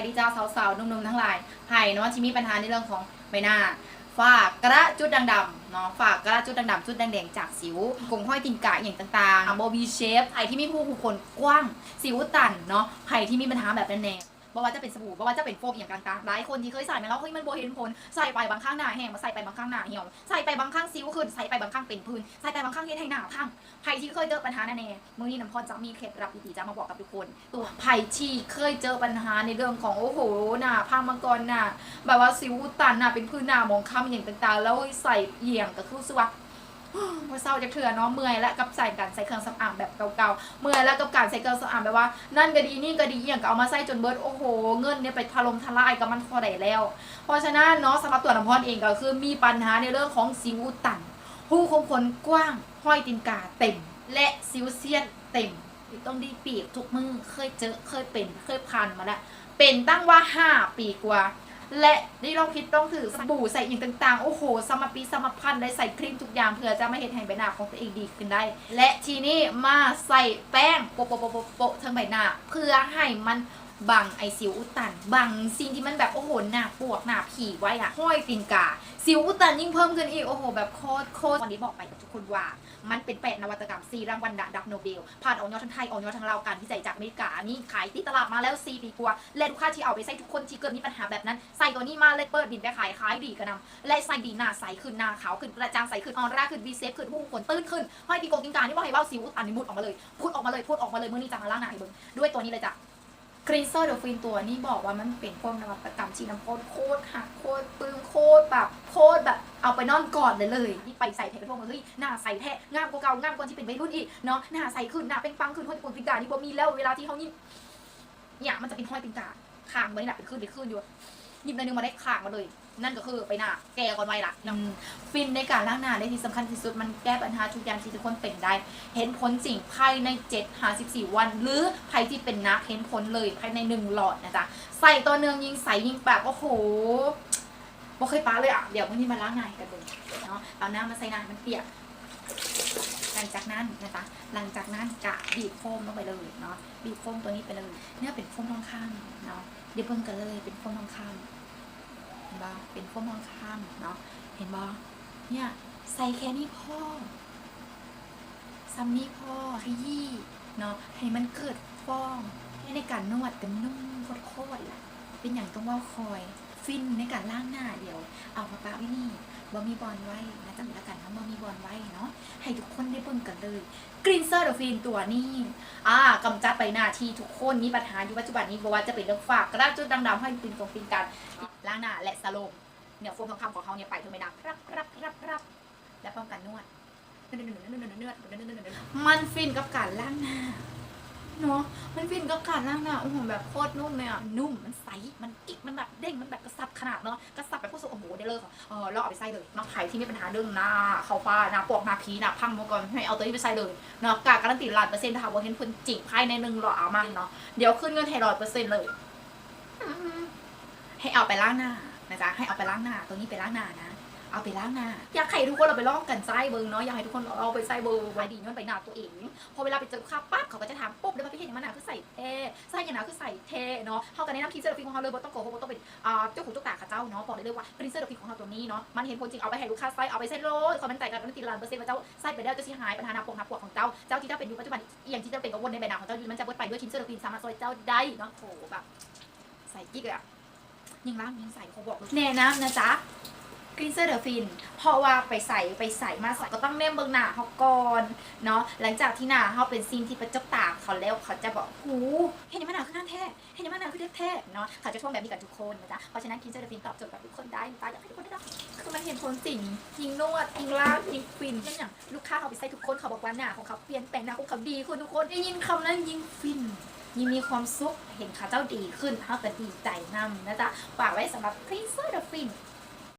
ดีจ้าสาวๆหนุ่มๆทั้งหลายไผ่เนาะที่มีปัญหาในเรื่องของใบหน้าฝ้ากระจุดด่างดำเนาะฝ้ากระจุดด่างดำจุดแดงๆจากสิวกงห้อยติ่งกะอย่างต่างๆโบวีเชฟไผ่ที่มีผู้ขนกว้างสิวตันเนาะไผ่ที่มีปัญหาแบบแน่ๆบอกว่าจะเป็นสบู่บอกว่าจะเป็นโฟมอย่างต่างๆหลายคนที่เคยใส่มาแล้วเฮ้ยมันโบเห็นผลใส่ไปบางข้างหน้าแห้งมาใส่ไปบางข้างหน้าเหี่ยวใส่ไปบางข้างสิวขึ้นใส่ไปบางข้างเป็นพื้นใส่ไปบางข้างเฮ็ดให้หน้าพังไผ่ที่เคยเจอปัญหาแน่ๆมื้อนี้น้ำพรจะมีเคล็ดลับดีๆจะมาบอกกับทุกคนตัวไผ่ที่เคยเจอปัญหาในเรื่องของโอ้โหหน้าพังมาก่อนหน้าแบบว่าสิวตันหน้าเป็นพื้นหน้ามองคล้ำอย่างต่างๆแล้วใส่เอี่ยงก็คือสึกว่าเมื่อเศร้าจะเถื่อนเนาะเมื่อยและกับใส่การใส่เครื่องสำอางแบบเก่าๆเมื่อยแล้วกับการใส่เครื่องสำอางแบบว่านั่นก็ดีนี่ก็ดีอย่างก็เอามาใส่จนเบิร์ดโอ้โหเงินเนี่ยไปถล่มทลายกับมันพอได้แล้วเพราะฉะนั้นเนาะสำหรับตัวน้ำพรเองก็คือมีปัญหาในเรื่องของสิวตันหูคมขนกว้างห้อยตีนกาเต็มและสิวเซียนเต็มต้องดีปีกทุกมือเคยเจอเคยเป็นเคยผ่านมาแล้วเป็นตั้งว่า5 ปีกว่าและได้ลองคิดต้องถือสบู่ใส่อย่างต่างๆโอ้โหสมปีสมพันธ์ได้ใส่ครีมทุกอย่างเพื่อจะไม่เห็นแห่งใบหน้าของตัวเองดีขึ้นได้ และทีนี้มาใส่แป้งโปะโปะโปะโปะทั้งใบหน้าเพื่อให้มันบังไอสิวอุดตันบังสิ่งที่มันแบบโอ้โหหน้าปวกหน้าผีไว้อะห้อยตีนกาสิวอุดตันยิ่งเพิ่มขึ้นอีกโอ้โหแบบโคตรวันนี้บอกไปกับทุกคนว่ามันเป็น8 นวัตกรรม4 รางวัลดับโนเบลผ่านออยทั้งไทยออยทั้งลาวการวิจัยจากอเมริกานี่ขายที่ตลาดมาแล้ว4 ปีกว่าและลูกค้าที่เอาไปใส่ทุกคนที่เกิดมีปัญหาแบบนั้นใส่ตัวนี้มาเลยเปิดบินไปขายดีกันนำและใส่ดีหน้าใสขึ้นหน้าขาวขึ้นกระจ่างใสขึ้นออร่าขึ้นวีเซฟขึ้นหูขนตื้นขึ้นห้อยตีโกงตีนกานี่ว่าให้เบ้าสิวอุดตันนี่มุดออกมาเลยพูดออกมาเลยเมื่อนี้จะมาล้างหน้าให้เบิ่งด้วยตัวนี้เลยจ้ะครีนเซอร์เดอะฟินตัวนี้บอกว่ามันเป็นพวกนวัตกรรมชีน้ำพ่นโคตรหักโคตรปึ้งโคตรแบบเอาไปนอนก่อนเลยนี่ไปใส่แทนพวกมันเฮ้ยหน้าใสแท้งามกว่าเก่างามกว่าที่เป็นวัยรุ่นอีกเนาะหน้าใสขึ้นหน้าเป็นปังขึ้นห้อยตีนกานี่บ่มีแล้วเวลาที่เขายิ้มเนี่ยมันจะเป็นห้อยตีนกาคางมันนี่แหละเป็นขึ้นอยู่ยิ้มในนึงมาได้คางมาเลยนั่นก็คือไปหน้าแก้ก่อนไว้ละฟินในการล้างหน้าได้ที่สำคัญที่สุดมันแก้ปัญหาทุกอย่างที่ทุกคนเป็นได้เห็นผลจริงภายใน7-14 วันหรือใครที่เป็นนักเห็นผลเลยภายใน1 หลอดนะจ๊ะใส่ตัวเนืองยิงใส่ยิงแบบโอ้โหบ่เคยป้าเลยอ่ะเดี๋ยววันนี้มาล้างหน้ากันเลยเนาะเอาน้ำมาใส่หน้ามันเปียกหลังจากนั้นนะคะหลังจากนั้นกะบีบโฟมลงไปเลยเนาะบีบโฟมตัวนี้ไปเลยเนี่ยเป็นโฟมทองคำเนาะเดี๋ยวเพิ่งกันเลยเป็นโฟมทองคำบ่เป็นโฟมทองคำเนาะเห็นบ่เนี่ยใส่แค่นี้พอซ้ำนี้พอขยี้เนาะให้มันเกิดฟองให้ในการนวดกันนุ่มโคตรๆแหละเป็นอย่างต้องว่าคอยฟินในการล้างหน้าเดี๋ยวเอามาปะไว้นี่บ่มีบอลไว้นะจำแล้วกันนะบ่มีบอลไว้เนาะให้ทุกคนได้เบิ่งกันเลยกรีนเซอร์เดอะฟินตัวนี้กำจัดใบหน้าที่ทุกคนมีปัญหาอยู่ปัจจุบันนี้บอกว่าจะเป็นเรื่องฝากกระจุดด่างๆให้ฟินตรงฟินกันล้างหน้าและสโลมเนี่ยโฟมทองคำของเขาเนี่ยไปเธอไม่นับรับและป้องกันนวดมันฟินกับการล้างหน้าเนาะมันฟินกับการล้างหน้าโอ้โหแบบโคตรนุ่มเลยอ่ะนุ่มมันใสมันกิ๊กมันแบบเด้งมันแบบกระซับขนาดเนาะกระซับแบบผู้สูงโอ้โหได้เลยเราเอาไปใส่เลยน้องไผ่ที่มีปัญหาเรื่องหน้าเขาฟ้าหน้าปวกหน้าผีหน้าพังมาก่อนให้เอาตัวนี้ไปใส่เลยเนาะการันตี100%ถ้าว่าเห็นผลจริงภายใน1 หลอดเอามาเนาะเดี๋ยวขึ้นเงินให้100%เลยให้เอาไปล้างหน้านะจ๊ะให้เอาไปล้างหน้าตัวนี้ไปล้างหน้านะเอาไปล้างหน้าอยากให้ทุกคนเราไปลองกันไส้เบิงเนาะอยากให้ทุกคนเอาไปใส่เบิงไว้ดีมันไปหน้าตัวเองพอเวลาไปเจอข้าวปั๊บเขาก็จะถามปุ๊บแล้วพี่เห็นมันหนาคือใส่เทใส่อย่างหนาคือใส่เทเนาะเขากันแนะนำครีมเซอร์ฟินของเขาเลยบ่ต้องโกหกบ่ต้องเป็นเจ้าขุนเจ้าตาข้าเจ้าเนาะบอกเลยว่าครีมเซอร์ฟินของเราตัวนี้เนาะมันเห็นผลจริงเอาไปให้ลูกค้าใส่เอาไปใส่โลดเขามันใจกันมันติด100%ว่าเจ้าใส่ไปแล้วจะสิหายปัญหาหน้าปวกของเจ้าที่เจ้าเป็นอยู่ปัจจุบันอย่างที่เจ้าเป็นกังวลในใบหน้าของเจ้ามันจะบดไปด้วยครีมเซอร์ฟินสามารถช่วยเจ้าได้เนาะโหแบบใส่กิ๊กอะยิ่งล้างยิ่งใส่เขาบอกแน่นะจ๊ะกรีนเซอร์เดอะฟินเพราะว่าไปใส่มาใส่ก็ต้องเน้มเบื้องหน้าเขาก่อนเนาะหลังจากที่หน้าเขาเป็นซีนที่ประจับตาเขาแล้วเขาจะบอกหูเห็นยังไงหน้าคือหน้าแท้เห็นยังไงหน้าคือแท้เนาะเขาจะท่วงแบบนี้กับทุกคนนะจ๊ะเพราะฉะนั้นกรีนเซอร์เดอะฟินตอบโจทย์กับทุกคนได้ตาอยากให้ทุกคนได้รับคือมันเห็นผลจริงยิงนวดยิงล้างยิงฟินนั่นอย่างลูกค้าเขาไปใส่ทุกคนเขาบอกว่าหน้าของเขาเปลี่ยนแปลงหน้าของเขาดีขึ้นทุกคนได้ยินคำนั้นยิงฟินยิ่งมีความสุขเห็นขาเจ้าดีขึ้นเขาจะดีใจนำนะจ๊ะฝากไว้สำหรับครีนเซอร์เดอะฟิน